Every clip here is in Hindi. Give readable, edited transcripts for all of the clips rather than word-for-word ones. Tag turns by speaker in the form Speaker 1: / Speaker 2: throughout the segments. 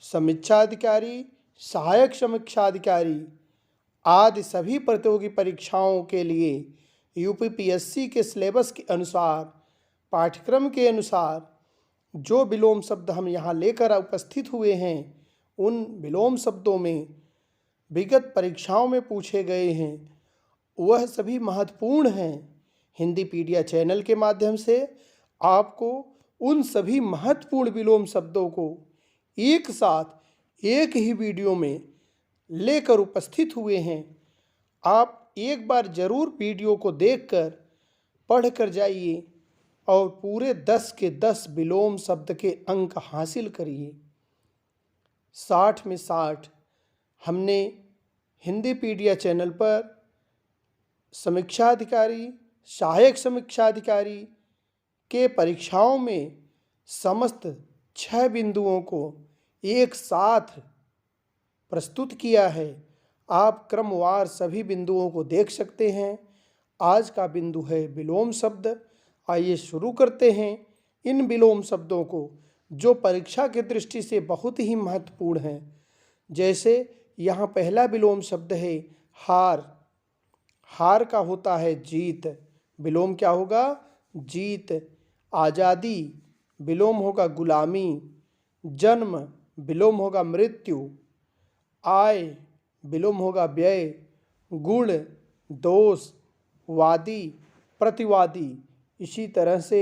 Speaker 1: समीक्षाधिकारी, सहायक समीक्षाधिकारी आदि सभी प्रतियोगी परीक्षाओं के लिए यूपीपीएससी के सिलेबस के अनुसार, पाठ्यक्रम के अनुसार जो विलोम शब्द हम यहाँ लेकर उपस्थित हुए हैं, उन विलोम शब्दों में विगत परीक्षाओं में पूछे गए हैं वह सभी महत्वपूर्ण हैं। हिंदीपीडिया चैनल के माध्यम से आपको उन सभी महत्वपूर्ण विलोम शब्दों को एक साथ एक ही वीडियो में लेकर उपस्थित हुए हैं। आप एक बार ज़रूर वीडियो को देखकर पढ़ कर जाइए और पूरे 10 के 10 विलोम शब्द के अंक हासिल करिए। 60 में 60 हमने हिंदीपीडिया चैनल पर समीक्षाधिकारी, सहायक समीक्षाधिकारी के परीक्षाओं में समस्त 6 बिंदुओं को एक साथ प्रस्तुत किया है। आप क्रमवार सभी बिंदुओं को देख सकते हैं। आज का बिंदु है विलोम शब्द। आइए शुरू करते हैं इन विलोम शब्दों को जो परीक्षा की दृष्टि से बहुत ही महत्वपूर्ण हैं। जैसे यहाँ पहला विलोम शब्द है हार। हार का होता है जीत, विलोम क्या होगा? जीत। आज़ादी, विलोम होगा गुलामी। जन्म, विलोम होगा मृत्यु। आय, विलोम होगा व्यय। गुण, दोष। वादी, प्रतिवादी। इसी तरह से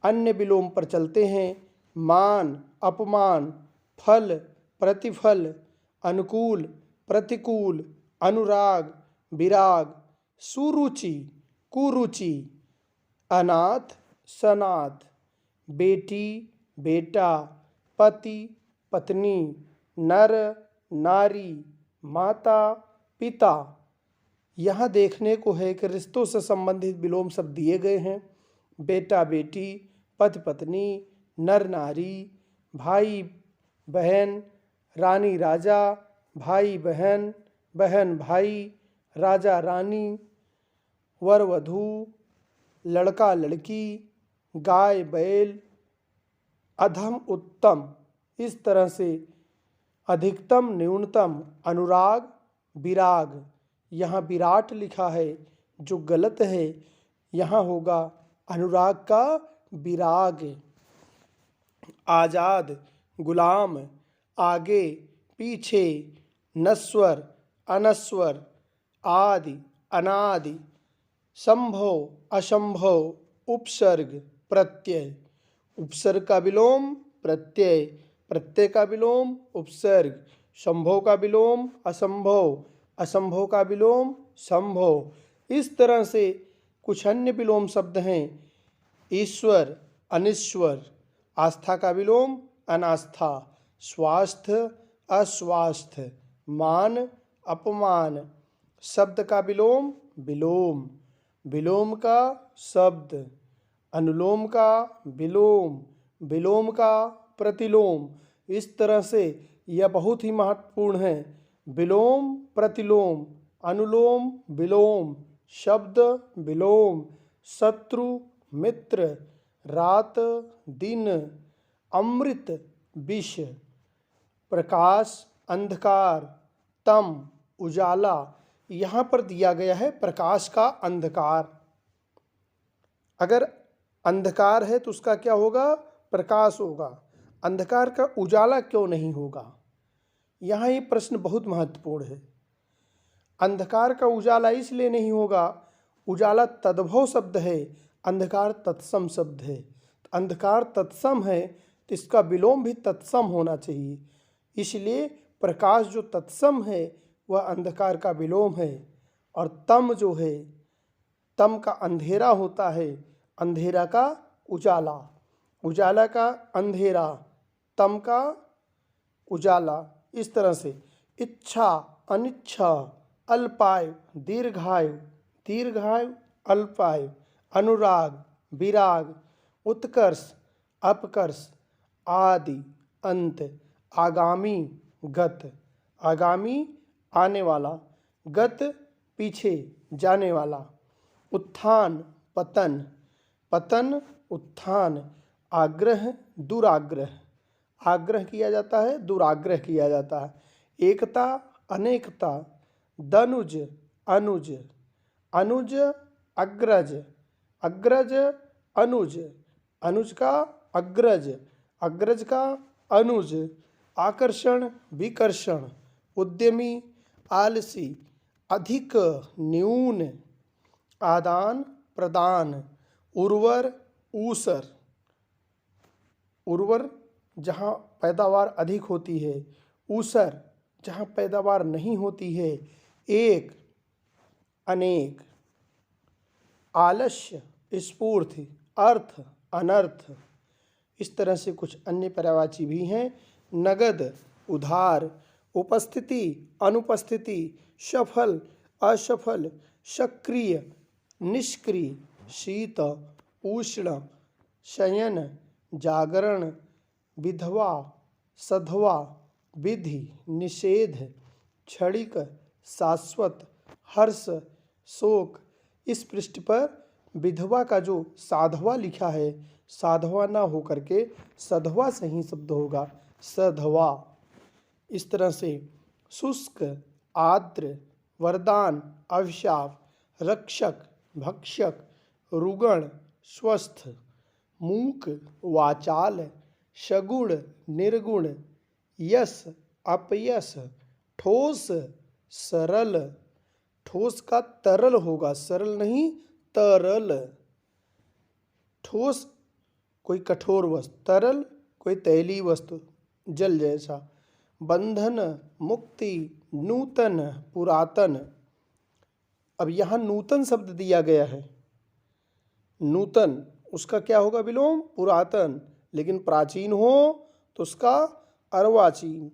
Speaker 1: अन्य विलोम पर चलते हैं। मान, अपमान। फल, प्रतिफल। अनुकूल, प्रतिकूल। अनुराग, विराग। सुरुचि, कुरुचि। अनाथ, सनाथ। बेटी, बेटा। पति, पत्नी। नर, नारी। माता, पिता। यहाँ देखने को है कि रिश्तों से संबंधित विलोम शब्द दिए गए हैं। बेटा, बेटी। पति, पत्नी। नर, नारी। भाई, बहन। रानी, राजा। भाई, बहन। बहन, भाई। राजा, रानी। वर, वधू। लड़का, लड़की। गाय, बैल। अधम, उत्तम। इस तरह से अधिकतम, न्यूनतम। अनुराग, विराग। यहाँ विराट लिखा है जो गलत है, यहाँ होगा अनुराग का विराग। आज़ाद, गुलाम। आगे, पीछे। नश्वर, अनश्वर। आदि, अनादि। संभव, असंभव। उपसर्ग, प्रत्यय। उपसर्ग का विलोम प्रत्यय, प्रत्यय का विलोम उपसर्ग। संभव का विलोम असंभव, असंभव का विलोम संभव। इस तरह से कुछ अन्य विलोम शब्द हैं। ईश्वर, अनिश्वर। आस्था का विलोम अनास्था। स्वास्थ्य, अस्वास्थ्य। मान, अपमान। शब्द का विलोम विलोम। विलोम का शब्द। अनुलोम का विलोम। विलोम का प्रतिलोम। इस तरह से यह बहुत ही महत्वपूर्ण है। विलोम, प्रतिलोम। अनुलोम, विलोम। शब्द, विलोम। शत्रु, मित्र। रात, दिन। अमृत, विष। प्रकाश, अंधकार। तम, उजाला। यहाँ पर दिया गया है प्रकाश का अंधकार। अगर अंधकार है तो उसका क्या होगा? प्रकाश होगा। अंधकार का उजाला क्यों नहीं होगा? यहाँ ये प्रश्न बहुत महत्वपूर्ण है। अंधकार का उजाला इसलिए नहीं होगा, उजाला तद्भव शब्द है, अंधकार तत्सम शब्द है। अंधकार तत्सम है तो इसका विलोम भी तत्सम होना चाहिए। इसलिए प्रकाश जो तत्सम है वह अंधकार का विलोम है। और तम जो है, तम का अंधेरा होता है, अंधेरा का उजाला। उजाला का अंधेरा, तम का उजाला। इस तरह से इच्छा, अनिच्छा। अल्पायु, दीर्घायु। दीर्घायु, अल्पायु। अनुराग, विराग। उत्कर्ष, अपकर्ष। आदि, अंत। आगामी, गत। आगामी, आने वाला। गत, पीछे, जाने वाला। उत्थान, पतन। पतन, उत्थान। आग्रह, दुराग्रह। आग्रह किया जाता है, दुराग्रह किया जाता है। एकता, अनेकता, दनुज, अनुज, अनुज, अग्रज, अग्रज, अनुज, अनुज का अग्रज, अग्रज का अनुज, आकर्षण, विकर्षण, उद्यमी, आलसी, अधिक, न्यून, आदान प्रदान, उर्वर, ऊसर। उर्वर जहाँ पैदावार अधिक होती है, ऊसर जहाँ पैदावार नहीं होती है, एक, अनेक, आलस्य, स्फूर्ति, अर्थ, अनर्थ। इस तरह से कुछ अन्य पर्यायवाची भी हैं। नगद, उधार, उपस्थिति, अनुपस्थिति, सफल, असफल, सक्रिय, निष्क्रिय, शीत, उष्ण, शयन, जागरण, विधवा, सधवा, विधि, निषेध, क्षणिक, शाश्वत, हर्ष, शोक। इस पृष्ठ पर विधवा का जो साधवा लिखा है, साधवा ना होकर के सधवा सही शब्द होगा, सधवा। इस तरह से शुष्क, आर्द्र, वरदान, अभिशाप, रक्षक, भक्षक, रुगण, स्वस्थ, मूक, वाचाल, सगुण, निर्गुण, यश, अपयश, ठोस, सरल। ठोस का तरल होगा, सरल नहीं, तरल। ठोस कोई कठोर वस्तु, तरल कोई तैलीय वस्तु, जल जैसा। बंधन, मुक्ति, नूतन, पुरातन। अब यहाँ नूतन शब्द दिया गया है, नूतन उसका क्या होगा विलोम, पुरातन। लेकिन प्राचीन हो तो उसका अर्वाचीन,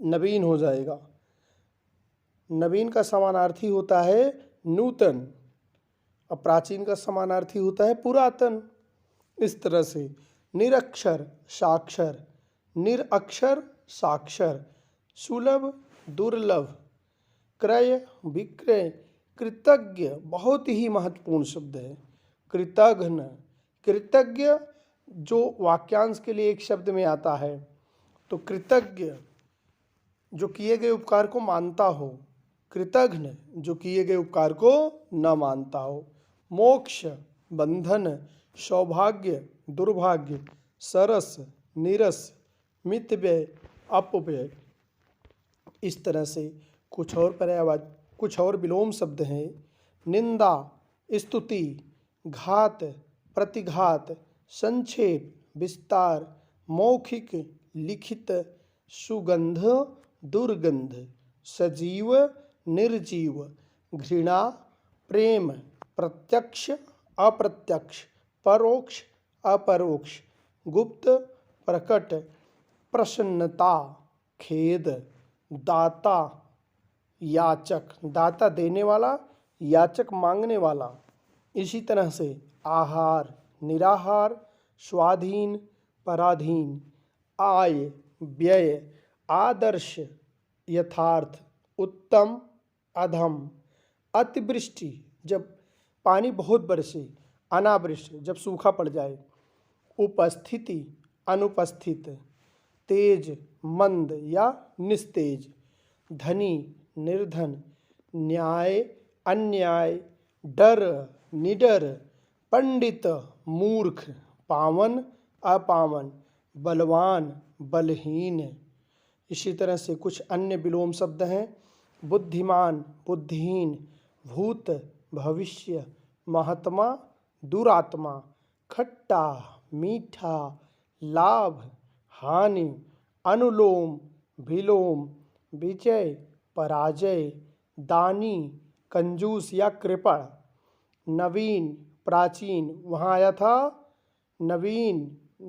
Speaker 1: नवीन हो जाएगा। नवीन का समानार्थी होता है नूतन, और प्राचीन का समानार्थी होता है पुरातन। इस तरह से निरक्षर, साक्षर, निरअक्षर, साक्षर, सुलभ, दुर्लभ, क्रय, विक्रय, कृतज्ञ। बहुत ही महत्वपूर्ण शब्द है कृतघ्न। कृतज्ञ जो वाक्यांश के लिए एक शब्द में आता है, तो कृतज्ञ जो किए गए उपकार को मानता हो, कृतघ्न जो किए गए उपकार को न मानता हो। मोक्ष, बंधन, सौभाग्य, दुर्भाग्य, सरस, नीरस, मितव्यय, अपव्यय। इस तरह से कुछ और विलोम शब्द हैं। निंदा, स्तुति, घात, प्रतिघात, संक्षेप, विस्तार, मौखिक, लिखित, सुगंध, दुर्गंध, सजीव, निर्जीव, घृणा, प्रेम, प्रत्यक्ष, अप्रत्यक्ष, परोक्ष, अपरोक्ष, गुप्त, प्रकट, प्रसन्नता, खेद, दाता, याचक, दाता देने वाला, याचक मांगने वाला। इसी तरह से आहार, निराहार, स्वाधीन, पराधीन, आय, व्यय, आदर्श, यथार्थ, उत्तम, अधम, अतिवृष्टि जब पानी बहुत बरसे, अनावृष्टि जब सूखा पड़ जाए, उपस्थिति, अनुपस्थित, तेज, मंद या निस्तेज, धनी, निर्धन, न्याय, अन्याय, डर, निडर, पंडित, मूर्ख, पावन, अपावन, बलवान, बलहीन। इसी तरह से कुछ अन्य विलोम शब्द हैं। बुद्धिमान, बुद्धिहीन, भूत, भविष्य, महात्मा, दुरात्मा, खट्टा, मीठा, लाभ, हानि, अनुलोम, विलोम, विजय, पराजय, दानी, कंजूस या कृपण। नवीन, प्राचीन, वहाँ आया था नवीन,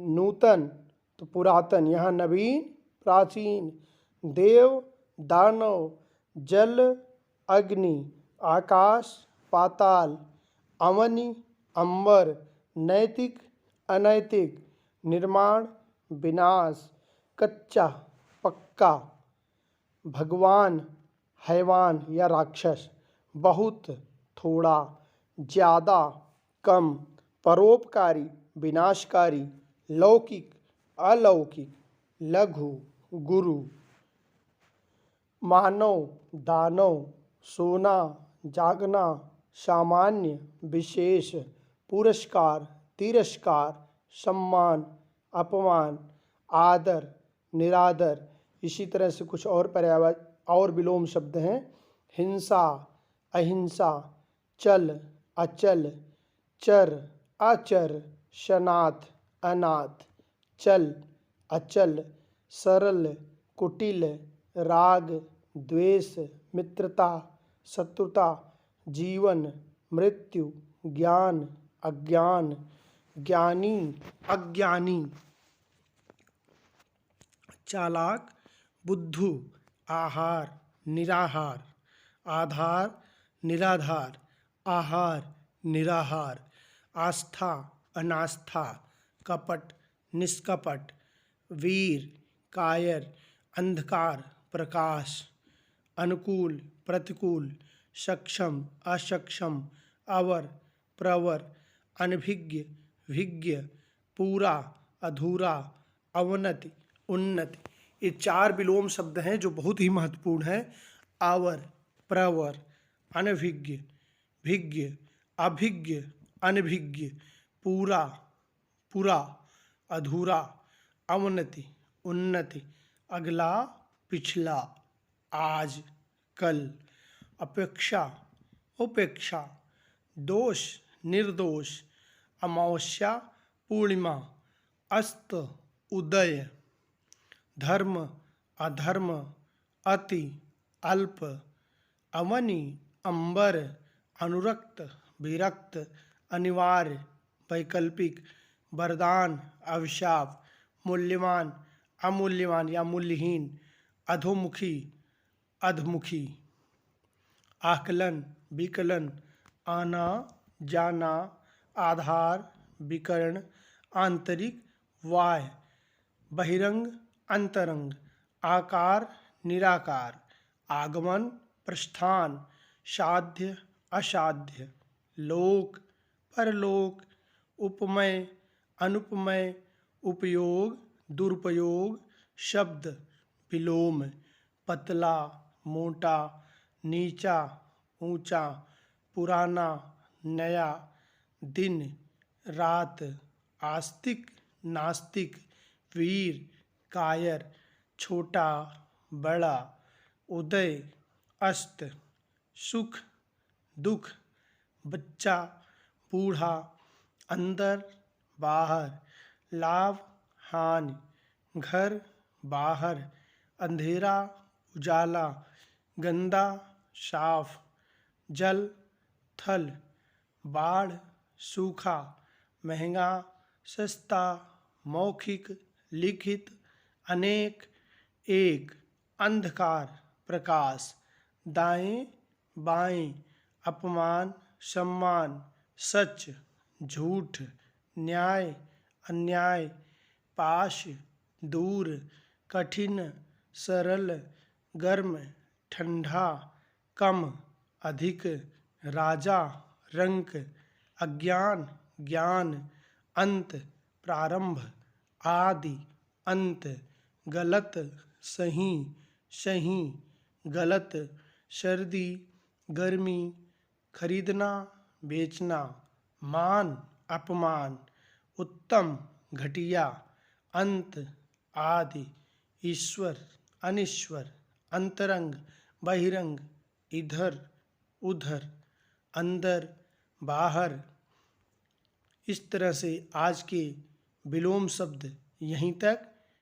Speaker 1: नूतन, तो पुरातन, यहाँ नवीन, प्राचीन। देव, दानव, जल, अग्नि, आकाश, पाताल, अवनि, अंबर, नैतिक, अनैतिक, निर्माण, विनाश, कच्चा, पक्का, भगवान, हैवान या राक्षस, बहुत, थोड़ा, ज़्यादा, कम, परोपकारी, विनाशकारी, लौकिक, अलौकिक, लघु, गुरु, मानव, दानव, सोना, जागना, सामान्य, विशेष, पुरस्कार, तिरस्कार, सम्मान, अपमान, आदर, निरादर। इसी तरह से कुछ और पर्यायवाची और विलोम शब्द हैं। हिंसा, अहिंसा, चल, अचल, चर, अचर, सनाथ, अनाथ, चल, अचल, सरल, कुटिल, राग, द्वेष, मित्रता, शत्रुता, जीवन, मृत्यु, ज्ञान, अज्ञान, ज्ञानी, अज्ञानी, चालाक, बुद्धू, आहार, निराहार, आधार, निराधार, आहार, निराहार, आस्था, अनास्था, कपट, निष्कपट, वीर, कायर, अंधकार, प्रकाश, अनुकूल, प्रतिकूल, सक्षम, असक्षम, अवर, प्रवर, अनभिज्ञ, विज्ञ, पूरा, अधूरा, अवनति, उन्नति। ये 4 विलोम शब्द हैं जो बहुत ही महत्वपूर्ण हैं। अवर, प्रवर, अनभिज्ञ, भिज्ञ, अभिज्ञ, अनभिज्ञ, पूरा, पुरा, अधूरा, अवनति, उन्नति, अगला, पिछला, आज, कल, अपेक्षा, उपेक्षा, दोष, निर्दोष, अमावस्या, पूर्णिमा, अस्त, उदय, धर्म, अधर्म, अति, अल्प, अवनि, अंबर, अनुरक्त, विरक्त, अनिवार्य, वैकल्पिक, वरदान, अभिशाप, मूल्यवान, अमूल्यवान या मूल्यहीन, अधोमुखी, अधमुखी, आकलन, विकलन, आना, जाना, आधार, विकर्ण, आंतरिक, वाह्य, बहिरंग, अंतरंग, आकार, निराकार, आगमन, प्रस्थान, साध्य, असाध्य, लोक, परलोक, उपमय, अनुपमय, उपयोग, दुरुपयोग, शब्द, विलोम, पतला, मोटा, नीचा, ऊंचा, पुराना, नया, दिन, रात, आस्तिक, नास्तिक, वीर, कायर, छोटा, बड़ा, उदय, अस्त, सुख, दुख, बच्चा, बूढ़ा, अंदर, बाहर, लाभ, हानि, घर, बाहर, अंधेरा, उजाला, गंदा, साफ, जल, थल, बाढ़, सूखा, महंगा, सस्ता, मौखिक, लिखित, अनेक, एक, अंधकार, प्रकाश, दाएं, बाएं, अपमान, सम्मान, सच, झूठ, न्याय, अन्याय, पाश, दूर, कठिन, सरल, गर्म, ठंडा, कम, अधिक, राजा, रंक, अज्ञान, ज्ञान, अंत, प्रारंभ, आदि, अंत, गलत, सही, सही, गलत, सर्दी, गर्मी, खरीदना, बेचना, मान, अपमान, उत्तम, घटिया, अंत, आदि, ईश्वर, अनिश्वर, अंतरंग, बहिरंग, इधर, उधर, अंदर, बाहर। इस तरह से आज के विलोम शब्द यहीं तक।